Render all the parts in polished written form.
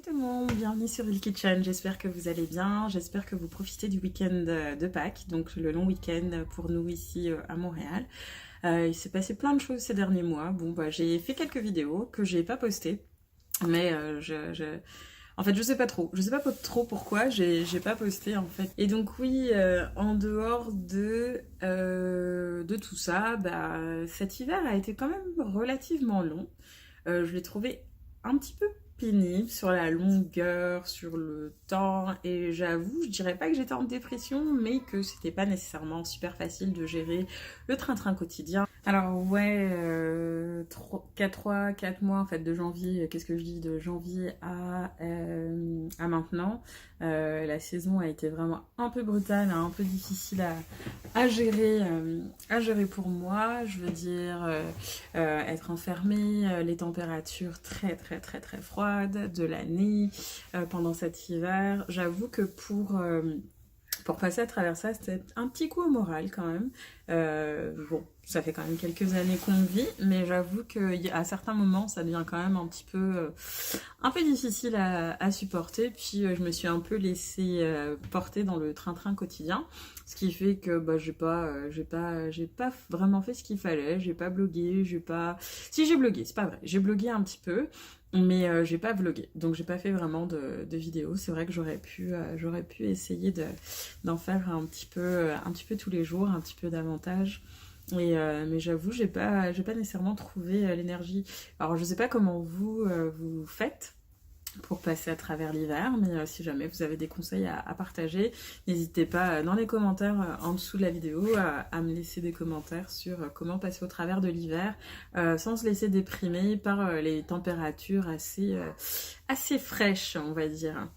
tout le monde, bienvenue sur Il Kitchen, j'espère que vous allez bien, j'espère que vous profitez du week-end de Pâques, donc le long week-end pour nous ici à Montréal. Il s'est passé plein de choses ces derniers mois, j'ai fait quelques vidéos que j'ai pas postées, mais en fait je sais pas trop, pourquoi j'ai pas posté en fait. Et donc oui, en dehors de tout ça, cet hiver a été quand même relativement long. Je l'ai trouvé un petit peu pénible sur la longueur, sur le temps, et j'avoue, je dirais pas que j'étais en dépression, mais que c'était pas nécessairement super facile de gérer le train-train quotidien. Alors ouais, 4 mois en fait de janvier, qu'est-ce que je dis, de janvier à maintenant, la saison a été vraiment un peu brutale, un peu difficile à gérer pour moi, je veux dire être enfermée, les températures très très très très froides de l'année pendant cet hiver. J'avoue que pour passer à travers ça, c'était un petit coup au moral quand même. Bon, ça fait quand même quelques années qu'on vit, mais j'avoue qu'à certains moments, ça devient quand même un peu difficile à supporter. Puis je me suis un peu laissée porter dans le train-train quotidien, ce qui fait que j'ai pas vraiment fait ce qu'il fallait. J'ai pas blogué, si j'ai blogué, c'est pas vrai. J'ai blogué un petit peu. Mais j'ai pas vlogué, donc j'ai pas fait vraiment de vidéos. C'est vrai que j'aurais pu essayer d'en faire un petit peu tous les jours, un petit peu davantage. Mais j'avoue, j'ai pas nécessairement trouvé l'énergie. Alors je sais pas comment vous faites pour passer à travers l'hiver, mais si jamais vous avez des conseils à partager, n'hésitez pas dans les commentaires en dessous de la vidéo à me laisser des commentaires sur comment passer au travers de l'hiver sans se laisser déprimer par les températures assez fraîches, on va dire.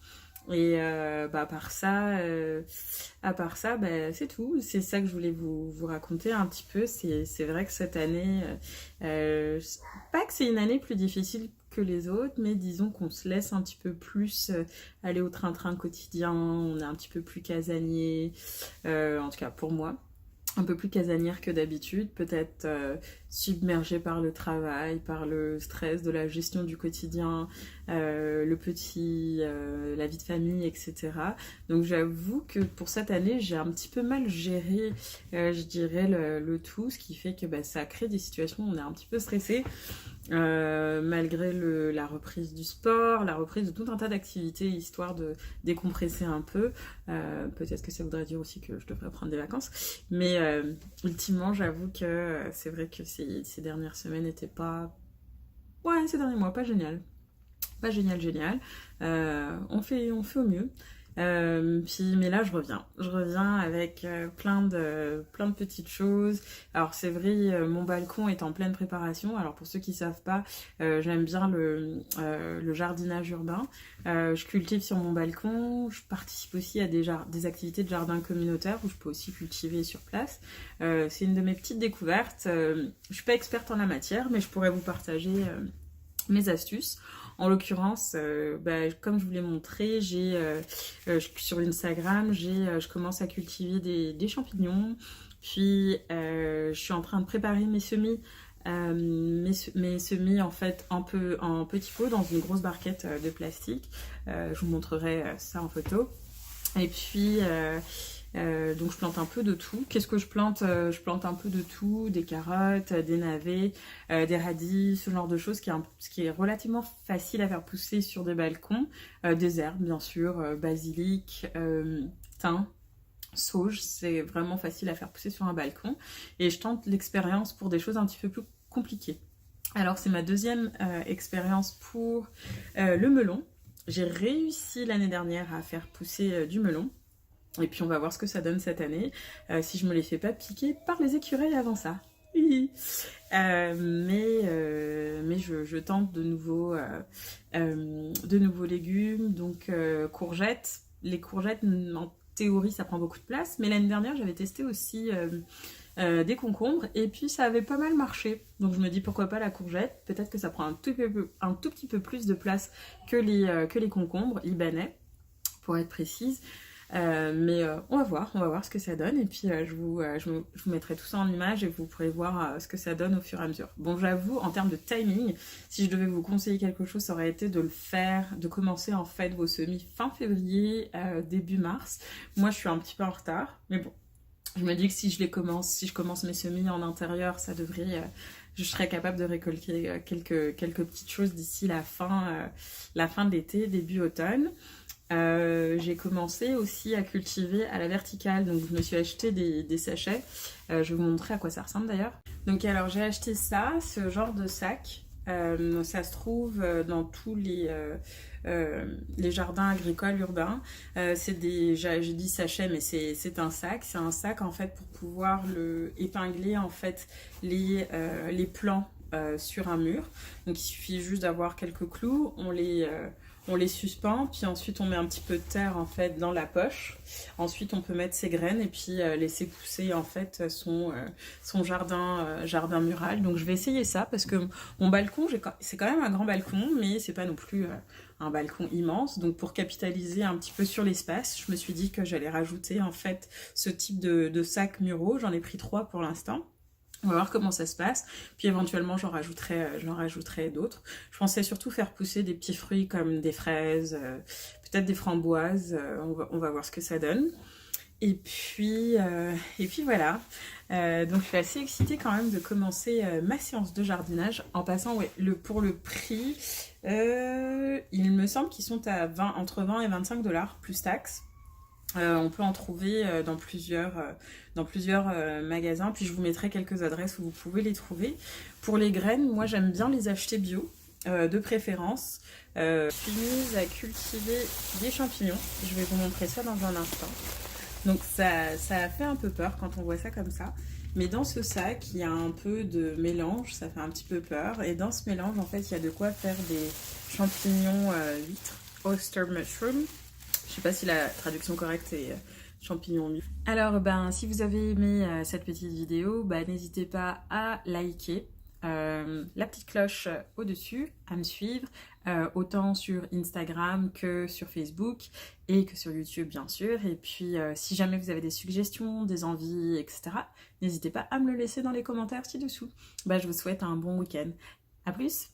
Et à part ça, c'est tout. C'est ça que je voulais vous raconter un petit peu. C'est vrai que cette année, pas que c'est une année plus difficile que les autres, mais disons qu'on se laisse un petit peu plus aller au train-train quotidien, on est un petit peu plus casanier, en tout cas pour moi. Un peu plus casanière que d'habitude, peut-être submergée par le travail, par le stress de la gestion du quotidien, la vie de famille, etc. Donc j'avoue que pour cette année, j'ai un petit peu mal géré, je dirais, le tout, ce qui fait que ça crée des situations où on est un petit peu stressé. Malgré la reprise du sport, la reprise de tout un tas d'activités, histoire de décompresser un peu. Peut-être que ça voudrait dire aussi que je devrais prendre des vacances. Mais ultimement, j'avoue que c'est vrai que ces dernières semaines n'étaient pas... Ouais, ces derniers mois, pas génial. Pas génial, génial. On fait au mieux. Mais là, je reviens avec plein de petites choses. Alors c'est vrai, mon balcon est en pleine préparation. Alors pour ceux qui savent pas, j'aime bien le jardinage urbain. Je cultive sur mon balcon. Je participe aussi à des activités de jardin communautaire où je peux aussi cultiver sur place. C'est une de mes petites découvertes. Je suis pas experte en la matière, mais je pourrais vous partager mes astuces. En l'occurrence, comme je vous l'ai montré, sur Instagram, je commence à cultiver des champignons. Puis, je suis en train de préparer mes semis. Mes semis en fait un peu en petits pots dans une grosse barquette de plastique. Je vous montrerai ça en photo. Et puis... donc je plante un peu de tout. Qu'est-ce que je plante? Je plante un peu de tout, des carottes, des navets, des radis, ce genre de choses ce qui est relativement facile à faire pousser sur des balcons. Des herbes bien sûr, basilic, thym, sauge, c'est vraiment facile à faire pousser sur un balcon. Et je tente l'expérience pour des choses un petit peu plus compliquées. Alors c'est ma deuxième expérience pour le melon. J'ai réussi l'année dernière à faire pousser du melon. Et puis on va voir ce que ça donne cette année, si je me les fais pas piquer par les écureuils avant ça. Mais je tente de nouveaux légumes, donc courgettes. Les courgettes, en théorie, ça prend beaucoup de place, mais l'année dernière, j'avais testé aussi des concombres, et puis ça avait pas mal marché. Donc je me dis pourquoi pas la courgette, peut-être que ça prend un tout petit peu plus de place que les concombres libanais, pour être précise. On va voir ce que ça donne. Et puis je vous mettrai tout ça en image et vous pourrez voir ce que ça donne au fur et à mesure. Bon, j'avoue, en termes de timing, si je devais vous conseiller quelque chose, ça aurait été de le faire, de commencer en fait vos semis fin février, début mars. Moi, je suis un petit peu en retard, mais bon. Je me dis que si je commence mes semis en intérieur, ça devrait, je serais capable de récolter quelques petites choses d'ici la fin de l'été, début automne. J'ai commencé aussi à cultiver à la verticale, donc je me suis acheté des sachets. Je vais vous montrer à quoi ça ressemble d'ailleurs. Donc alors j'ai acheté ça, ce genre de sac. Ça se trouve dans tous les jardins agricoles urbains. J'ai dit sachet, mais c'est un sac. C'est un sac en fait pour pouvoir épingler en fait les plants sur un mur. Donc il suffit juste d'avoir quelques clous, on les suspend, puis ensuite on met un petit peu de terre en fait dans la poche. Ensuite on peut mettre ses graines et puis laisser pousser en fait son jardin mural. Donc je vais essayer ça parce que mon balcon, c'est quand même un grand balcon, mais c'est pas non plus un balcon immense. Donc pour capitaliser un petit peu sur l'espace, je me suis dit que j'allais rajouter en fait ce type de sacs muraux. J'en ai pris 3 pour l'instant. On va voir comment ça se passe, puis éventuellement j'en rajouterai d'autres. Je pensais surtout faire pousser des petits fruits comme des fraises, peut-être des framboises, on va voir ce que ça donne. Et puis voilà, donc je suis assez excitée quand même de commencer ma séance de jardinage en passant pour le prix, il me semble qu'ils sont à entre 20 et 25$ plus taxes. On peut en trouver dans plusieurs magasins, puis je vous mettrai quelques adresses où vous pouvez les trouver. Pour les graines, moi j'aime bien les acheter bio, de préférence. Je suis mise à cultiver des champignons, je vais vous montrer ça dans un instant. Donc ça a fait un peu peur quand on voit ça comme ça, mais dans ce sac il y a un peu de mélange, ça fait un petit peu peur, et dans ce mélange en fait il y a de quoi faire des champignons huîtres, oyster mushroom. Je sais pas si la traduction correcte est champignon huître. Alors si vous avez aimé cette petite vidéo, n'hésitez pas à liker, la petite cloche au-dessus, à me suivre, autant sur Instagram que sur Facebook et que sur YouTube bien sûr. Et puis si jamais vous avez des suggestions, des envies, etc., n'hésitez pas à me le laisser dans les commentaires ci-dessous. Je vous souhaite un bon week-end. À plus!